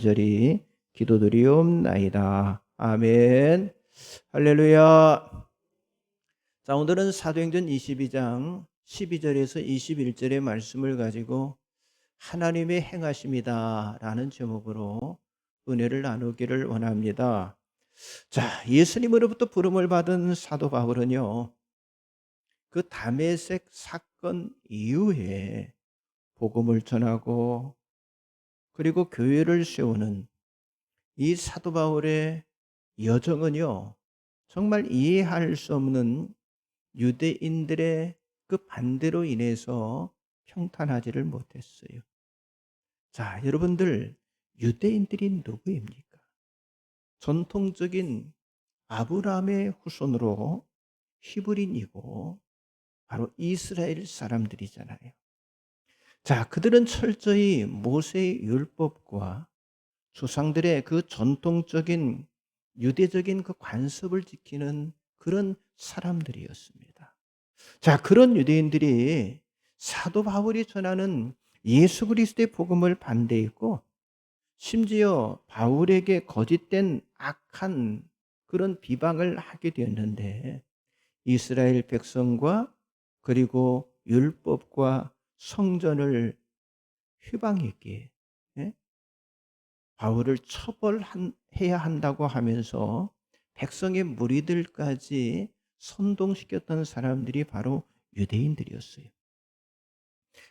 간절히 기도드리옵나이다. 아멘. 할렐루야. 자, 오늘은 사도행전 22장 12절에서 21절의 말씀을 가지고 하나님의 행하심이다 라는 제목으로 은혜를 나누기를 원합니다. 자, 예수님으로부터 부름을 받은 사도 바울은요, 그 다메섹 사건 이후에 복음을 전하고 그리고 교회를 세우는 이 사도 바울의 여정은요, 정말 이해할 수 없는 유대인들의 그 반대로 인해서 평탄하지를 못했어요. 자, 여러분들, 유대인들이 누구입니까? 전통적인 아브라함의 후손으로 히브리인이고 바로 이스라엘 사람들이잖아요. 자, 그들은 철저히 모세의 율법과 조상들의 그 전통적인 유대적인 그 관습을 지키는 그런 사람들이었습니다. 자, 그런 유대인들이 사도 바울이 전하는 예수 그리스도의 복음을 반대했고, 심지어 바울에게 거짓된 악한 그런 비방을 하게 되었는데, 이스라엘 백성과 그리고 율법과 성전을 휘방했기에 바울을 처벌해야 한다고 하면서 백성의 무리들까지 선동시켰던 사람들이 바로 유대인들이었어요.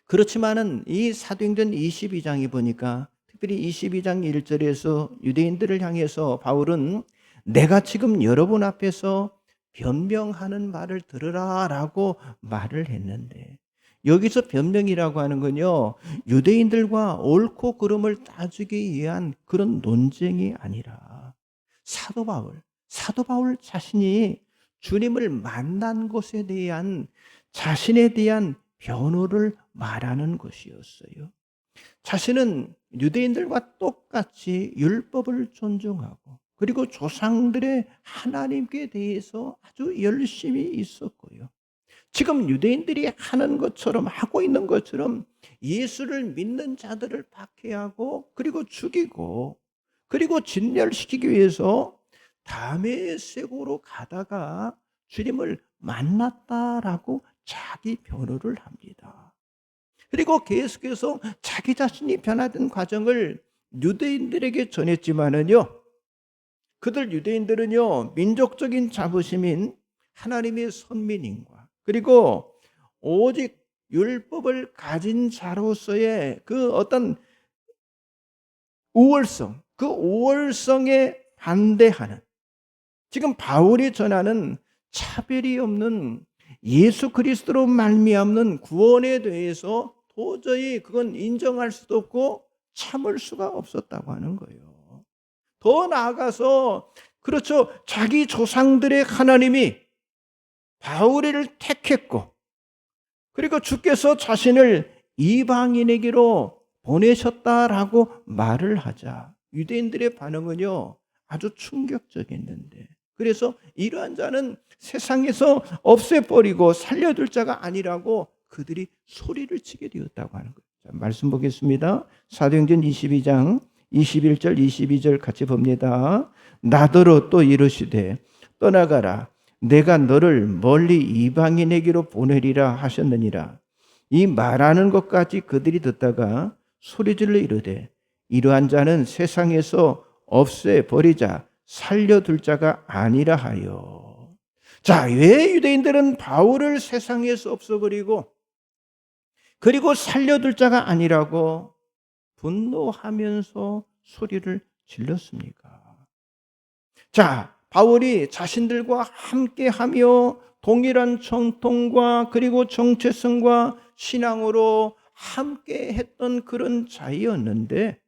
그렇지만은 이 사도행전 22장이 보니까 특별히 22장 1절에서 유대인들을 향해서 바울은 내가 지금 여러분 앞에서 변명하는 말을 들으라 라고 말을 했는데, 여기서 변명이라고 하는 건요, 유대인들과 옳고 그름을 따지기 위한 그런 논쟁이 아니라 사도 바울 자신이 주님을 만난 것에 대한 자신에 대한 변호를 말하는 것이었어요. 자신은 유대인들과 똑같이 율법을 존중하고 그리고 조상들의 하나님께 대해서 아주 열심히 있었고요. 지금 유대인들이 하는 것처럼, 하고 있는 것처럼 예수를 믿는 자들을 박해하고 그리고 죽이고 그리고 진멸시키기 위해서 다메섹으로 가다가 주님을 만났다라고 자기 변호를 합니다. 그리고 계속해서 자기 자신이 변화된 과정을 유대인들에게 전했지만은요, 그들 유대인들은요, 민족적인 자부심인 하나님의 선민인과 그리고 오직 율법을 가진 자로서의 그 어떤 우월성, 그 우월성에 반대하는, 지금 바울이 전하는 차별이 없는 예수 그리스도로 말미암는 구원에 대해서 도저히 그건 인정할 수도 없고 참을 수가 없었다고 하는 거예요. 더 나아가서, 그렇죠, 자기 조상들의 하나님이 바울을 택했고 그리고 주께서 자신을 이방인에게로 보내셨다라고 말을 하자 유대인들의 반응은요, 아주 충격적이었는데, 그래서 이러한 자는 세상에서 없애버리고 살려둘 자가 아니라고 그들이 소리를 치게 되었다고 하는 거예요. 자, 말씀 보겠습니다. 사도행전 22장 21절 22절 같이 봅니다. 나더러 또 이르시되 떠나가라, 내가 너를 멀리 이방인에게로 보내리라 하셨느니라. 이 말하는 것까지 그들이 듣다가 소리질러 이르되 이러한 자는 세상에서 없애버리자 살려둘 자가 아니라 하여. 자, 왜 유대인들은 바울을 세상에서 없애버리고 그리고 살려둘 자가 아니라고 분노하면서 소리를 질렀습니까? 자, 바울이 자신들과 함께하며 동일한 전통과 그리고 정체성과 신앙으로 함께했던 그런 자였는데,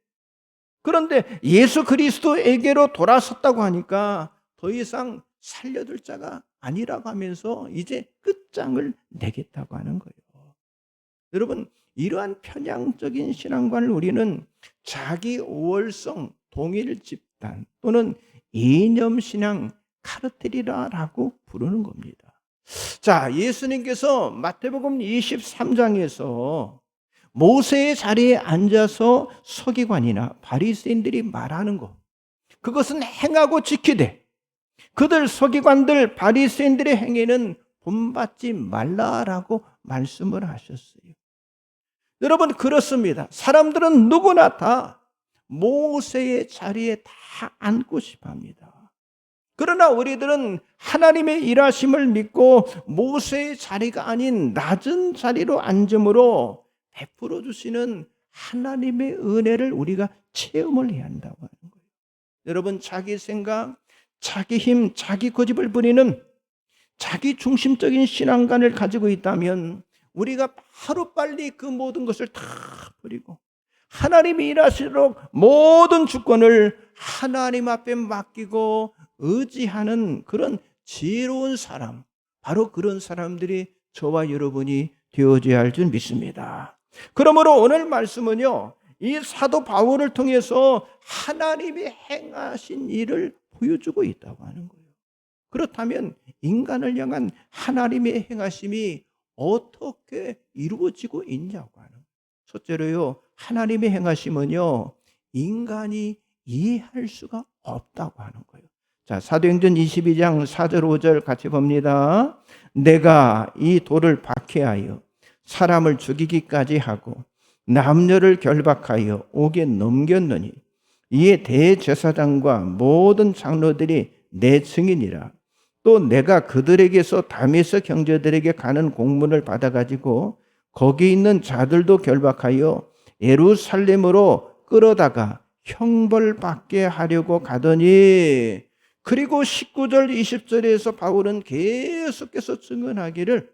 그런데 예수 그리스도에게로 돌아섰다고 하니까 더 이상 살려둘 자가 아니라고 하면서 이제 끝장을 내겠다고 하는 거예요. 여러분, 이러한 편향적인 신앙관을 우리는 자기 우월성 동일 집단 또는 이념신앙 카르텔이라고 부르는 겁니다. 자, 예수님께서 마태복음 23장에서 모세의 자리에 앉아서 서기관이나 바리새인들이 말하는 것, 그것은 행하고 지키되 그들 서기관들 바리새인들의 행위는 본받지 말라라고 말씀을 하셨어요. 여러분, 그렇습니다. 사람들은 누구나 다 모세의 자리에 다 앉고 싶어 합니다. 그러나 우리들은 하나님의 일하심을 믿고 모세의 자리가 아닌 낮은 자리로 앉음으로 베풀어 주시는 하나님의 은혜를 우리가 체험을 해야 한다고 하는 거예요. 여러분, 자기 생각, 자기 힘, 자기 고집을 부리는 자기 중심적인 신앙관을 가지고 있다면 우리가 하루빨리 그 모든 것을 다 버리고 하나님이 일하시도록 모든 주권을 하나님 앞에 맡기고 의지하는 그런 지혜로운 사람, 바로 그런 사람들이 저와 여러분이 되어져야 할 줄 믿습니다. 그러므로 오늘 말씀은요, 이 사도 바울을 통해서 하나님이 행하신 일을 보여주고 있다고 하는 거예요. 그렇다면 인간을 향한 하나님의 행하심이 어떻게 이루어지고 있냐고 하는 거예요. 첫째로요, 하나님의 행하심은요, 인간이 이해할 수가 없다고 하는 거예요. 자, 사도행전 22장 4절 5절 같이 봅니다. 내가 이 돌을 박해하여 사람을 죽이기까지 하고 남녀를 결박하여 옥에 넘겼느니 이에 대제사장과 모든 장로들이 내 증인이라. 또 내가 그들에게서 다메섹 형제들에게 가는 공문을 받아가지고 거기 있는 자들도 결박하여 예루살렘으로 끌어다가 형벌받게 하려고 가더니, 그리고 19절 20절에서 바울은 계속해서 증언하기를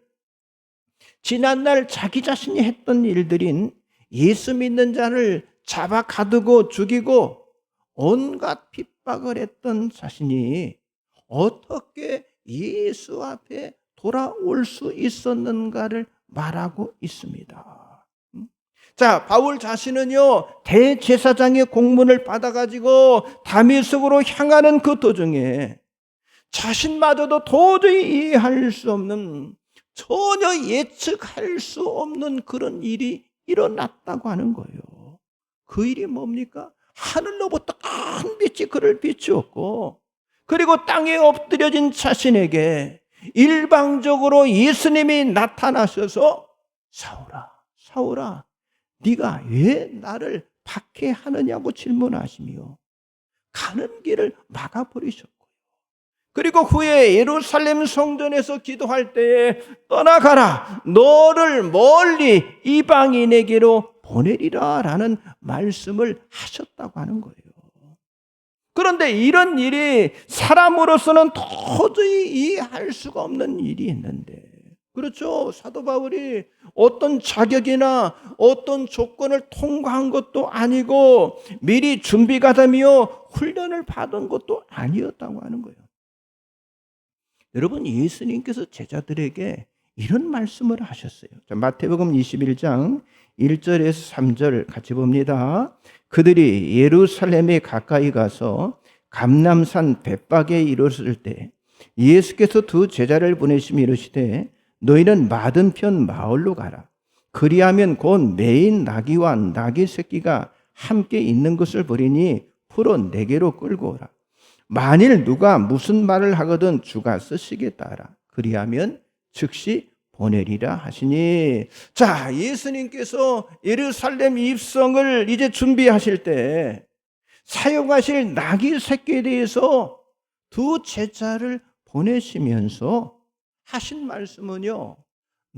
지난날 자기 자신이 했던 일들인 예수 믿는 자를 잡아 가두고 죽이고 온갖 핍박을 했던 자신이 어떻게 예수 앞에 돌아올 수 있었는가를 말하고 있습니다. 자, 바울 자신은요, 대제사장의 공문을 받아가지고 다메섹으로 향하는 그 도중에 자신마저도 도저히 이해할 수 없는, 전혀 예측할 수 없는 그런 일이 일어났다고 하는 거예요. 그 일이 뭡니까? 하늘로부터 큰 빛이 그를 비추었고, 그리고 땅에 엎드려진 자신에게 일방적으로 예수님이 나타나셔서 사울아, 사울아, 네가 왜 나를 박해하느냐고 질문하시며 가는 길을 막아버리셨고, 그리고 후에 예루살렘 성전에서 기도할 때에 떠나가라, 너를 멀리 이방인에게로 보내리라 라는 말씀을 하셨다고 하는 거예요. 그런데 이런 일이 사람으로서는 도저히 이해할 수가 없는 일이 있는데, 그렇죠, 사도 바울이 어떤 자격이나 어떤 조건을 통과한 것도 아니고 미리 준비가 되며 훈련을 받은 것도 아니었다고 하는 거예요. 여러분, 예수님께서 제자들에게 이런 말씀을 하셨어요. 자, 마태복음 21장 1절에서 3절 같이 봅니다. 그들이 예루살렘에 가까이 가서 감람산 벳박에 이르렀을 때 예수께서 두 제자를 보내시며 이르시되 너희는 맞은편 마을로 가라. 그리하면 곧 매인 나귀와 나귀 새끼가 함께 있는 것을 보리니 풀어 내게로 끌고 오라. 만일 누가 무슨 말을 하거든 주가 쓰시겠다 하라. 그리하면 즉시 보내리라 하시니. 자, 예수님께서 예루살렘 입성을 이제 준비하실 때 사용하실 나귀 새끼에 대해서 두 제자를 보내시면서 하신 말씀은요,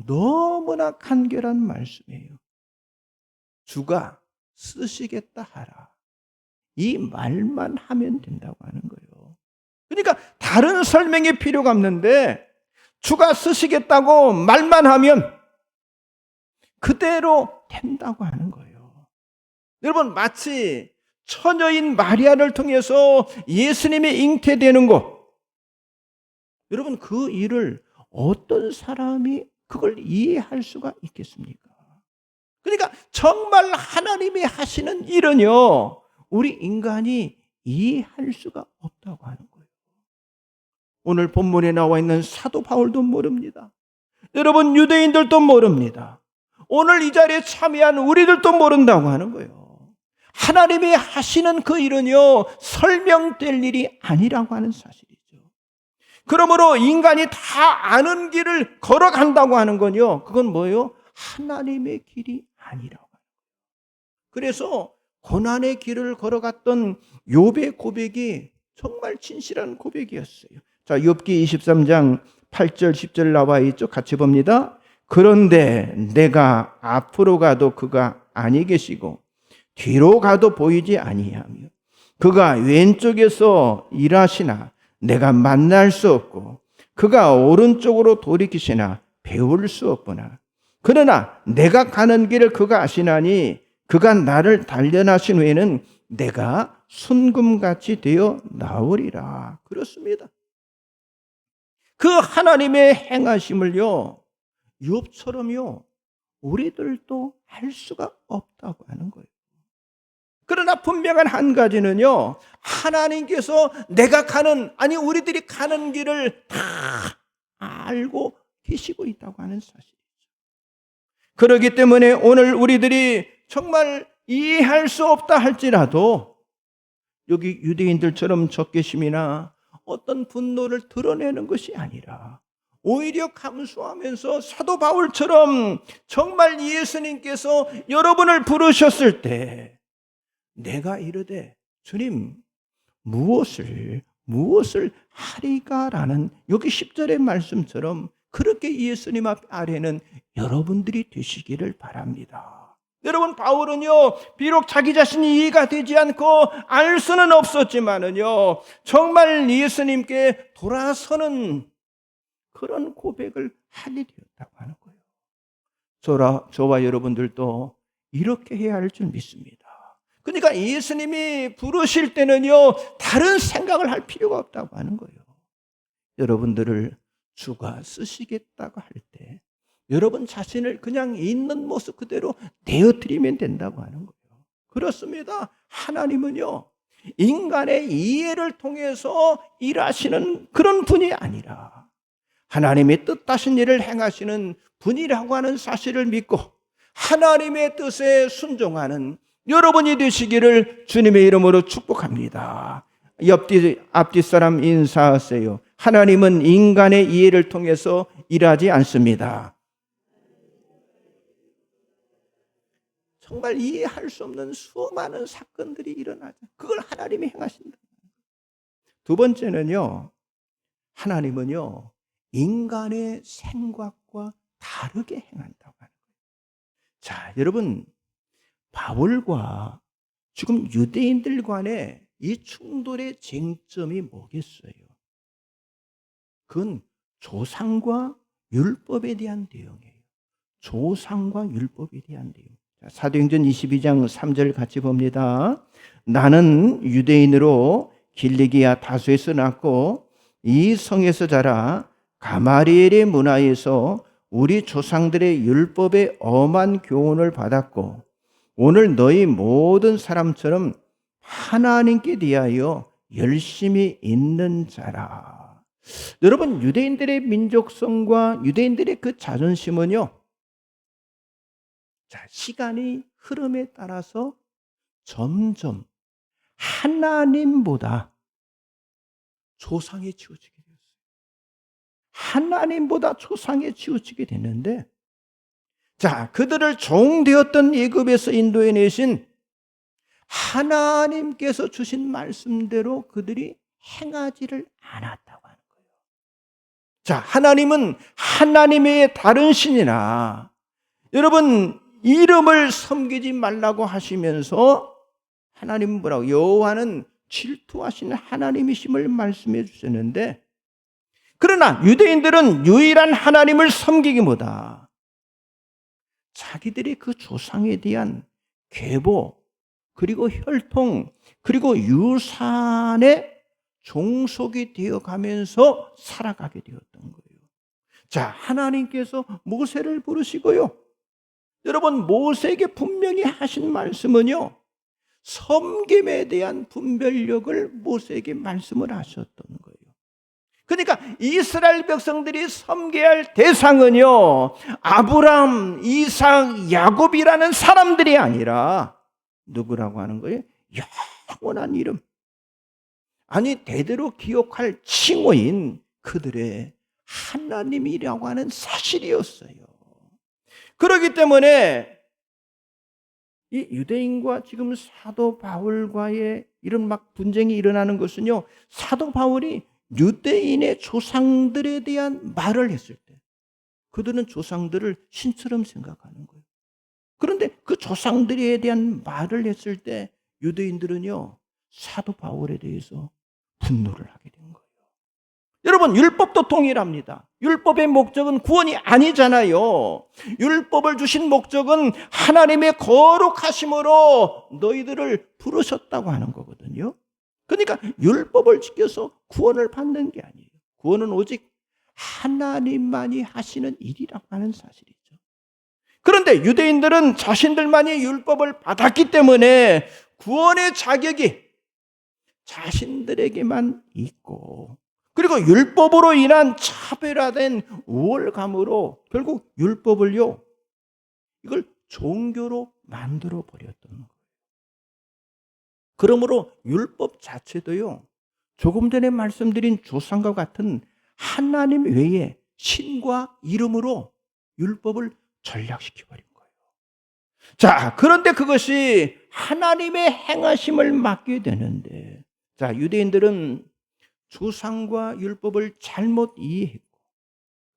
너무나 간결한 말씀이에요. 주가 쓰시겠다 하라. 이 말만 하면 된다고 하는 거예요. 그러니까 다른 설명이 필요가 없는데 주가 쓰시겠다고 말만 하면 그대로 된다고 하는 거예요. 여러분, 마치 처녀인 마리아를 통해서 예수님이 잉태되는 것, 여러분, 그 일을 어떤 사람이 그걸 이해할 수가 있겠습니까? 그러니까 정말 하나님이 하시는 일은요, 우리 인간이 이해할 수가 없다고 하는 거예요. 오늘 본문에 나와 있는 사도 바울도 모릅니다. 여러분, 유대인들도 모릅니다. 오늘 이 자리에 참여한 우리들도 모른다고 하는 거예요. 하나님이 하시는 그 일은요, 설명될 일이 아니라고 하는 사실이죠. 그러므로 인간이 다 아는 길을 걸어간다고 하는 건요, 그건 뭐예요? 하나님의 길이 아니라고. 그래서 고난의 길을 걸어갔던 욥의 고백이 정말 진실한 고백이었어요. 자, 욥기 23장 8절 10절 나와 있죠. 같이 봅니다. 그런데 내가 앞으로 가도 그가 아니 계시고 뒤로 가도 보이지 아니하며 그가 왼쪽에서 일하시나 내가 만날 수 없고 그가 오른쪽으로 돌이키시나 배울 수 없구나. 그러나 내가 가는 길을 그가 아시나니 그가 나를 단련하신 후에는 내가 순금같이 되어 나오리라. 그렇습니다. 그 하나님의 행하심을요, 욥처럼요, 우리들도 할 수가 없다고 하는 거예요. 그러나 분명한 한 가지는요, 하나님께서 내가 가는, 아니 우리들이 가는 길을 다 알고 계시고 있다고 하는 사실이죠. 그렇기 때문에 오늘 우리들이 정말 이해할 수 없다 할지라도 여기 유대인들처럼 적개심이나 어떤 분노를 드러내는 것이 아니라 오히려 감수하면서 사도 바울처럼 정말 예수님께서 여러분을 부르셨을 때 내가 이르되 주님 무엇을 하리까라는 여기 10절의 말씀처럼 그렇게 예수님 앞 아래는 여러분들이 되시기를 바랍니다. 여러분, 바울은요, 비록 자기 자신이 이해가 되지 않고 알 수는 없었지만은요, 정말 예수님께 돌아서는 그런 고백을 하게 되었다고 하는 거예요. 저와 여러분들도 이렇게 해야 할 줄 믿습니다. 그러니까 예수님이 부르실 때는요, 다른 생각을 할 필요가 없다고 하는 거예요. 여러분들을 주가 쓰시겠다고 할 때 여러분 자신을 그냥 있는 모습 그대로 내어드리면 된다고 하는 거예요. 그렇습니다. 하나님은요, 인간의 이해를 통해서 일하시는 그런 분이 아니라 하나님의 뜻하신 일을 행하시는 분이라고 하는 사실을 믿고 하나님의 뜻에 순종하는 여러분이 되시기를 주님의 이름으로 축복합니다. 앞뒤 사람 인사하세요. 하나님은 인간의 이해를 통해서 일하지 않습니다. 정말 이해할 수 없는 수많은 사건들이 일어나죠. 그걸 하나님이 행하신다. 두 번째는요, 하나님은요, 인간의 생각과 다르게 행한다고 하는 거예요. 자, 여러분, 바울과 지금 유대인들 간의 이 충돌의 쟁점이 뭐겠어요? 그건 조상과 율법에 대한 내용이에요. 조상과 율법에 대한 내용. 사도행전 22장 3절 같이 봅니다. 나는 유대인으로 길리기아 다소에서 났고 이 성에서 자라 가마리엘의 문화에서 우리 조상들의 율법의 엄한 교훈을 받았고 오늘 너희 모든 사람처럼 하나님께 대하여 열심히 있는 자라. 여러분, 유대인들의 민족성과 유대인들의 그 자존심은요, 자, 시간이 흐름에 따라서 점점 하나님보다 조상에 치우치게 되었어요. 하나님보다 조상에 치우치게 됐는데, 자, 그들을 종되었던 애굽에서 인도해내신 하나님께서 주신 말씀대로 그들이 행하지를 않았다고 하는 거예요. 자, 하나님은 하나님의 다른 신이나 여러분 이름을 섬기지 말라고 하시면서 하나님은 뭐라고? 여호와는 질투하시는 하나님이심을 말씀해 주셨는데, 그러나 유대인들은 유일한 하나님을 섬기기보다 자기들의 그 조상에 대한 계보 그리고 혈통 그리고 유산에 종속이 되어가면서 살아가게 되었던 거예요. 자, 하나님께서 모세를 부르시고요, 여러분 모세에게 분명히 하신 말씀은요, 섬김에 대한 분별력을 모세에게 말씀을 하셨던 거예요. 그러니까 이스라엘 백성들이 섬겨야 할 대상은요, 아브람, 이삭, 야곱이라는 사람들이 아니라 누구라고 하는 거예요? 영원한 이름. 아니, 대대로 기억할 칭호인 그들의 하나님이라고 하는 사실이었어요. 그렇기 때문에 이 유대인과 지금 사도 바울과의 이런 막 분쟁이 일어나는 것은요, 사도 바울이 유대인의 조상들에 대한 말을 했을 때 그들은 조상들을 신처럼 생각하는 거예요. 그런데 그 조상들에 대한 말을 했을 때 유대인들은요, 사도 바울에 대해서 분노를 하게 된 거예요. 여러분, 율법도 동일합니다. 율법의 목적은 구원이 아니잖아요. 율법을 주신 목적은 하나님의 거룩하심으로 너희들을 부르셨다고 하는 거거든요. 그러니까 율법을 지켜서 구원을 받는 게 아니에요. 구원은 오직 하나님만이 하시는 일이라고 하는 사실이죠. 그런데 유대인들은 자신들만이 율법을 받았기 때문에 구원의 자격이 자신들에게만 있고, 그리고 율법으로 인한 차별화된 우월감으로 결국 율법을요, 이걸 종교로 만들어 버렸던 거예요. 그러므로 율법 자체도요, 조금 전에 말씀드린 조상과 같은 하나님 외에 신과 이름으로 율법을 전락시켜 버린 거예요. 자, 그런데 그것이 하나님의 행하심을 맡게 되는데, 자, 유대인들은 조상과 율법을 잘못 이해했고,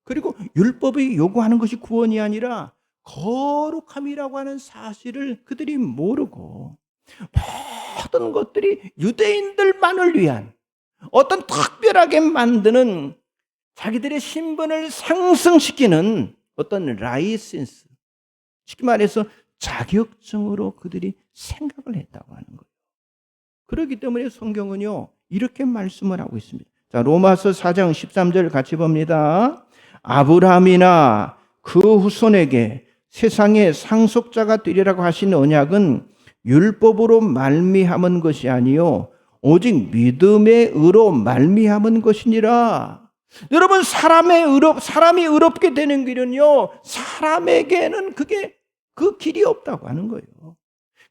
그리고 율법이 요구하는 것이 구원이 아니라 거룩함이라고 하는 사실을 그들이 모르고, 모든 것들이 유대인들만을 위한 어떤 특별하게 만드는 자기들의 신분을 상승시키는 어떤 라이센스, 쉽게 말해서 자격증으로 그들이 생각을 했다고 하는 거예요. 그렇기 때문에 성경은요, 이렇게 말씀을 하고 있습니다. 자, 로마서 4장 13절 같이 봅니다. 아브라함이나 그 후손에게 세상의 상속자가 되리라고 하신 언약은 율법으로 말미암은 것이 아니요 오직 믿음의 의로 말미암은 것이니라. 여러분, 사람이 의롭게 되는 길은요, 사람에게는 그 길이 없다고 하는 거예요.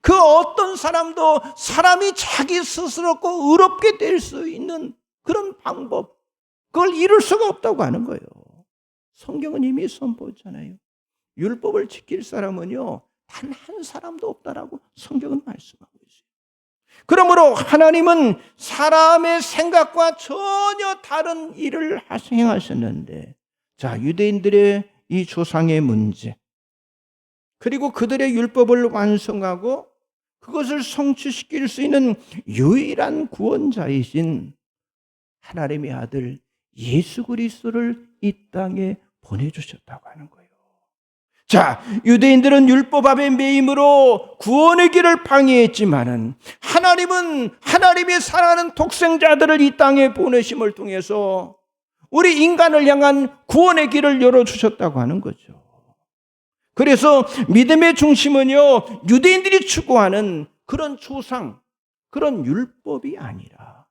그 어떤 사람도 사람이 자기 스스로 의롭게 될 수 있는 그런 방법, 그걸 이룰 수가 없다고 하는 거예요. 성경은 이미 선포했잖아요. 율법을 지킬 사람은요, 단 한 사람도 없다라고 성경은 말씀하고 있어요. 그러므로 하나님은 사람의 생각과 전혀 다른 일을 행하셨는데, 자, 유대인들의 이 조상의 문제, 그리고 그들의 율법을 완성하고 그것을 성취시킬 수 있는 유일한 구원자이신 하나님의 아들 예수 그리스도를 이 땅에 보내주셨다고 하는 거예요. 자, 유대인들은 율법 앞에 매임으로 구원의 길을 방해했지만은 하나님은 하나님의 사랑하는 독생자들을 이 땅에 보내심을 통해서 우리 인간을 향한 구원의 길을 열어주셨다고 하는 거죠. 그래서 믿음의 중심은요, 유대인들이 추구하는 그런 조상, 그런 율법이 아니라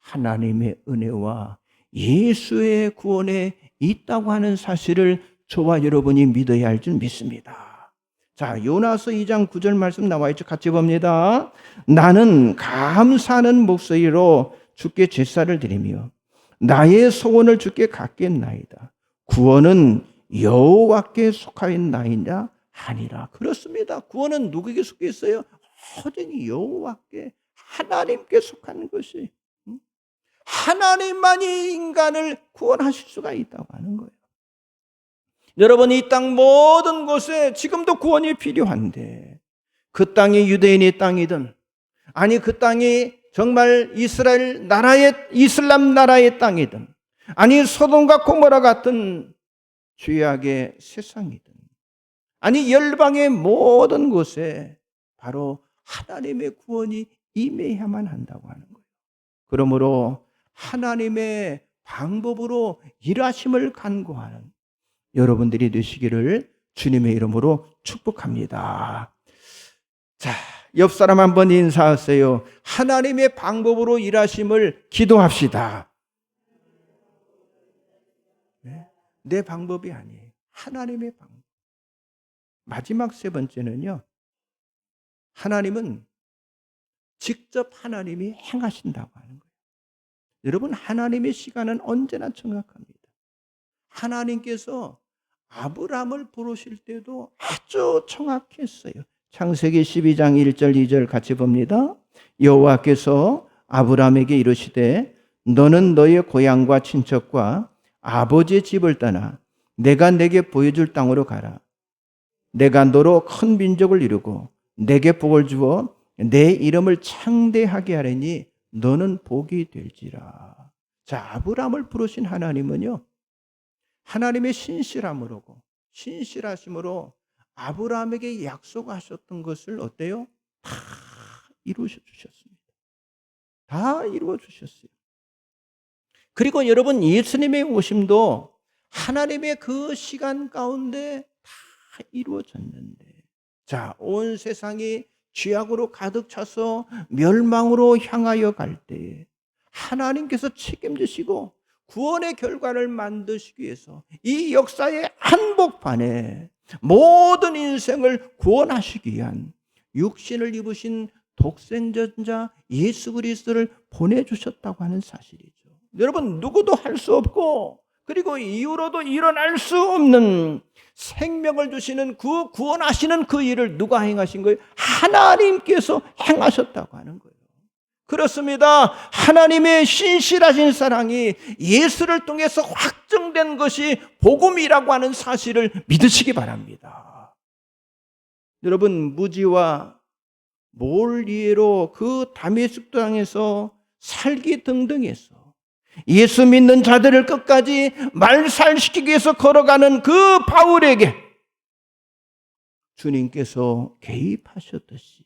하나님의 은혜와 예수의 구원에 있다고 하는 사실을 저와 여러분이 믿어야 할 줄 믿습니다. 자, 요나서 2장 9절 말씀 나와 있죠. 같이 봅니다. 나는 감사하는 목소리로 주께 제사를 드리며 나의 소원을 주께 갖겠나이다. 구원은 여호와께 속하였나이다 하니라. 그렇습니다. 구원은 누구에게 속해 있어요? 오직 여호와께, 하나님께 속한 것이, 하나님만이 인간을 구원하실 수가 있다고 하는 거예요. 여러분, 이 땅 모든 곳에 지금도 구원이 필요한데, 그 땅이 유대인의 땅이든, 아니 그 땅이 정말 이스라엘 나라의, 이슬람 나라의 땅이든, 아니 소돔과 고모라 같은 죄악의 세상이든, 아니 열방의 모든 곳에 바로 하나님의 구원이 임해야만 한다고 하는 거예요. 그러므로 하나님의 방법으로 일하심을 간구하는 여러분들이 되시기를 주님의 이름으로 축복합니다. 자, 옆 사람 한번 인사하세요. 하나님의 방법으로 일하심을 기도합시다. 내 방법이 아니에요. 하나님의 방법. 마지막 세 번째는요. 하나님은 직접 하나님이 행하신다고 하는 거예요. 여러분, 하나님의 시간은 언제나 정확합니다. 하나님께서 아브라함을 부르실 때도 아주 정확했어요. 창세기 12장 1절 2절 같이 봅니다. 여호와께서 아브라함에게 이르시되 너는 너의 고향과 친척과 아버지의 집을 떠나 내가 내게 보여줄 땅으로 가라. 내가 너로 큰 민족을 이루고 내게 복을 주어 내 이름을 창대하게 하려니 너는 복이 될지라. 자, 아브라함을 부르신 하나님은요, 하나님의 신실하심으로 아브라함에게 약속하셨던 것을 어때요? 다 이루어 주셨습니다. 다 이루어 주셨어요. 그리고 여러분, 예수님의 오심도 하나님의 그 시간 가운데 다 이루어졌는데, 자, 온 세상이 죄악으로 가득 차서 멸망으로 향하여 갈 때에 하나님께서 책임지시고 구원의 결과를 만드시기 위해서 이 역사의 한복판에 모든 인생을 구원하시기 위한 육신을 입으신 독생전자 예수 그리스도를 보내주셨다고 하는 사실이죠. 여러분, 누구도 할 수 없고 그리고 이후로도 일어날 수 없는 생명을 주시는 그 구원하시는 그 일을 누가 행하신 거예요? 하나님께서 행하셨다고 하는 거예요. 그렇습니다. 하나님의 신실하신 사랑이 예수를 통해서 확정된 것이 복음이라고 하는 사실을 믿으시기 바랍니다. 여러분, 무지와 몰이해로 그 다메섹 땅에서 살기 등등해서 예수 믿는 자들을 끝까지 말살시키기 위해서 걸어가는 그 바울에게 주님께서 개입하셨듯이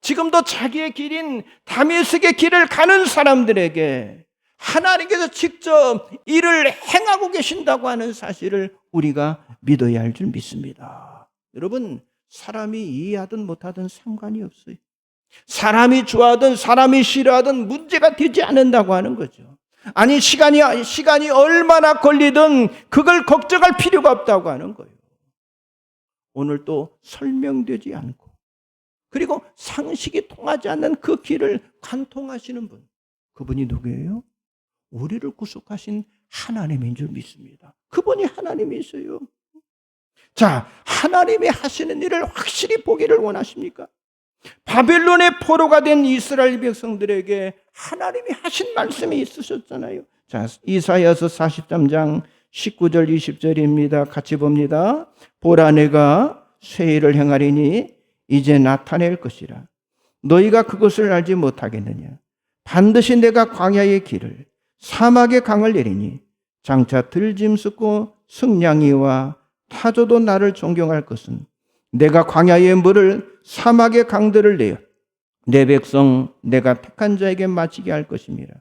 지금도 자기의 길인 다메섹의 길을 가는 사람들에게 하나님께서 직접 일을 행하고 계신다고 하는 사실을 우리가 믿어야 할 줄 믿습니다. 여러분, 사람이 이해하든 못하든 상관이 없어요. 사람이 좋아하든 사람이 싫어하든 문제가 되지 않는다고 하는 거죠. 아니, 시간이 얼마나 걸리든 그걸 걱정할 필요가 없다고 하는 거예요. 오늘 또 설명되지 않고 그리고 상식이 통하지 않는 그 길을 관통하시는 분, 그분이 누구예요? 우리를 구속하신 하나님인 줄 믿습니다. 그분이 하나님이세요. 자, 하나님이 하시는 일을 확실히 보기를 원하십니까? 바벨론의 포로가 된 이스라엘 백성들에게 하나님이 하신 말씀이 있으셨잖아요. 자, 이사야서 43장 19절 20절입니다. 같이 봅니다. 보라, 내가 새 일을 행하리니 이제 나타낼 것이라. 너희가 그것을 알지 못하겠느냐? 반드시 내가 광야의 길을 사막의 강을 내리니 장차 들짐승고 승냥이와 타조도 나를 존경할 것은 내가 광야의 물을 사막의 강들을 내어 내 백성 내가 택한 자에게 마치게 할 것임이라.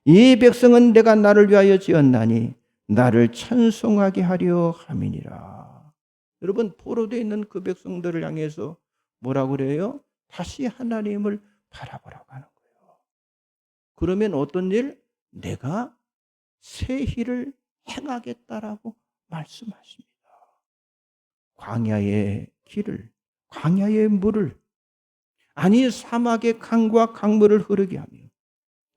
이 백성은 내가 나를 위하여 지었나니 나를 찬송하게 하려 함이니라. 여러분, 포로되어 있는 그 백성들을 향해서 뭐라고 그래요? 다시 하나님을 바라보라고 하는 거예요. 그러면 어떤 일? 내가 새 일을 행하겠다라고 말씀하십니다. 광야의 길을, 광야의 물을, 아니 사막의 강과 강물을 흐르게 하며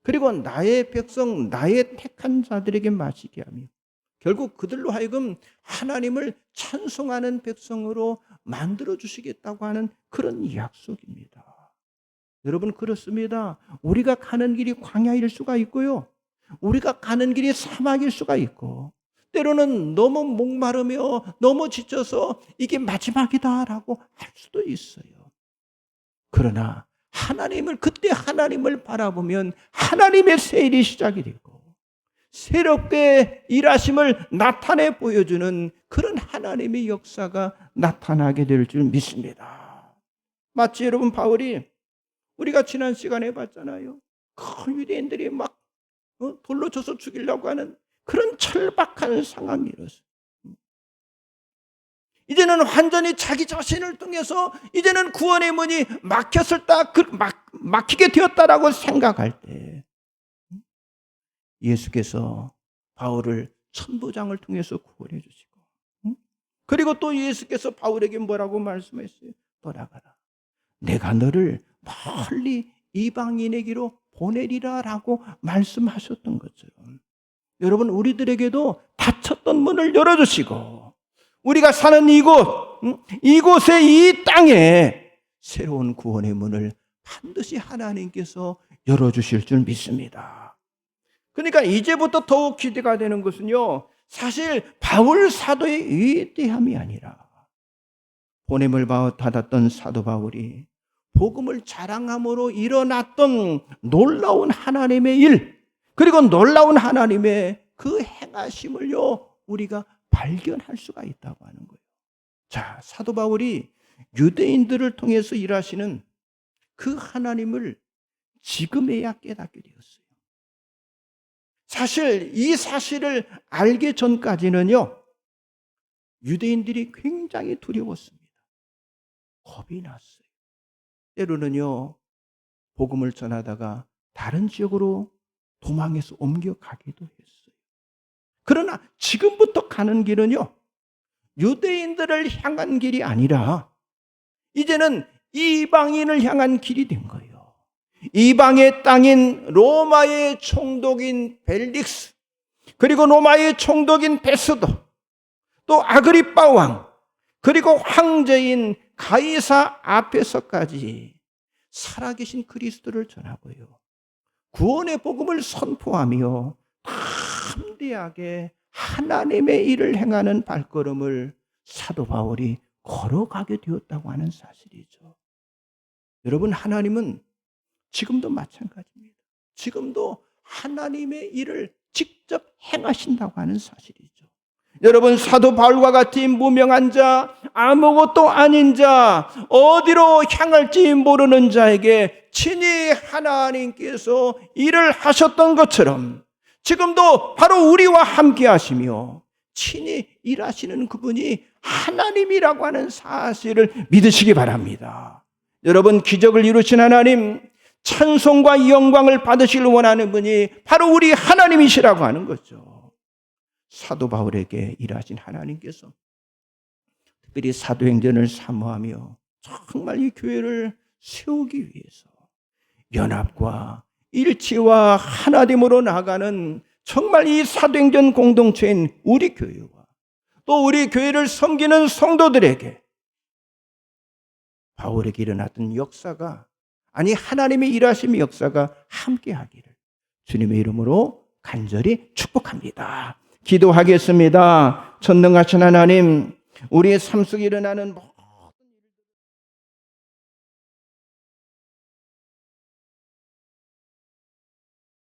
그리고 나의 백성, 나의 택한 자들에게 마시게 하며 결국 그들로 하여금 하나님을 찬송하는 백성으로 만들어 주시겠다고 하는 그런 약속입니다. 여러분, 그렇습니다. 우리가 가는 길이 광야일 수가 있고요, 우리가 가는 길이 사막일 수가 있고, 때로는 너무 목마르며 너무 지쳐서 이게 마지막이다라고 할 수도 있어요. 그러나 그때 하나님을 바라보면 하나님의 새 일이 시작이 되고 새롭게 일하심을 나타내 보여주는 그런 하나님의 역사가 나타나게 될 줄 믿습니다. 마치 여러분, 바울이 우리가 지난 시간에 봤잖아요. 그 유대인들이 막 돌로 쳐서 죽이려고 하는 그런 철박한 상황이 일어서 이제는 완전히 자기 자신을 통해서 이제는 구원의 문이 막히게 되었다라고 생각할 때 예수께서 바울을 천부장을 통해서 구원해 주시고, 그리고 또 예수께서 바울에게 뭐라고 말씀했어요? 떠나가라. 내가 너를 멀리 이방인에게로 보내리라 라고 말씀하셨던 것처럼, 여러분, 우리들에게도 닫혔던 문을 열어주시고, 우리가 사는 이곳에, 이 땅에 새로운 구원의 문을 반드시 하나님께서 열어주실 줄 믿습니다. 그러니까 이제부터 더욱 기대가 되는 것은요, 사실 바울 사도의 위대함이 아니라 보냄을 받았던 사도 바울이 복음을 자랑함으로 일어났던 놀라운 하나님의 일, 그리고 놀라운 하나님의 그 행하심을요, 우리가 발견할 수가 있다고 하는 거예요. 자, 사도 바울이 유대인들을 통해서 일하시는 그 하나님을 지금에야 깨닫게 되었어요. 사실 이 사실을 알기 전까지는요, 유대인들이 굉장히 두려웠습니다. 겁이 났어요. 때로는요, 복음을 전하다가 다른 지역으로 도망해서 옮겨가기도 했어요. 그러나 지금부터 가는 길은요, 유대인들을 향한 길이 아니라 이제는 이방인을 향한 길이 된 거예요. 이방의 땅인 로마의 총독인 벨릭스, 그리고 로마의 총독인 베스도, 또 아그리빠 왕, 그리고 황제인 가이사 앞에서까지 살아계신 그리스도를 전하고요, 구원의 복음을 선포하며 담대하게 하나님의 일을 행하는 발걸음을 사도 바울이 걸어가게 되었다고 하는 사실이죠. 여러분, 하나님은 지금도 마찬가지입니다. 지금도 하나님의 일을 직접 행하신다고 하는 사실이죠. 여러분, 사도 바울과 같이 무명한 자, 아무것도 아닌 자, 어디로 향할지 모르는 자에게 친히 하나님께서 일을 하셨던 것처럼 지금도 바로 우리와 함께 하시며 친히 일하시는 그분이 하나님이라고 하는 사실을 믿으시기 바랍니다. 여러분, 기적을 이루신 하나님, 찬송과 영광을 받으시길 원하는 분이 바로 우리 하나님이시라고 하는 거죠. 사도 바울에게 일하신 하나님께서 특별히 사도행전을 사모하며 정말 이 교회를 세우기 위해서 연합과 일치와 하나됨으로 나아가는 정말 이 사도행전 공동체인 우리 교회와 또 우리 교회를 섬기는 성도들에게 바울에게 일어났던 역사가, 아니 하나님의 일하심의 역사가 함께하기를 주님의 이름으로 간절히 축복합니다. 기도하겠습니다. 전능하신 하나님, 우리의 삶 속에 일어나는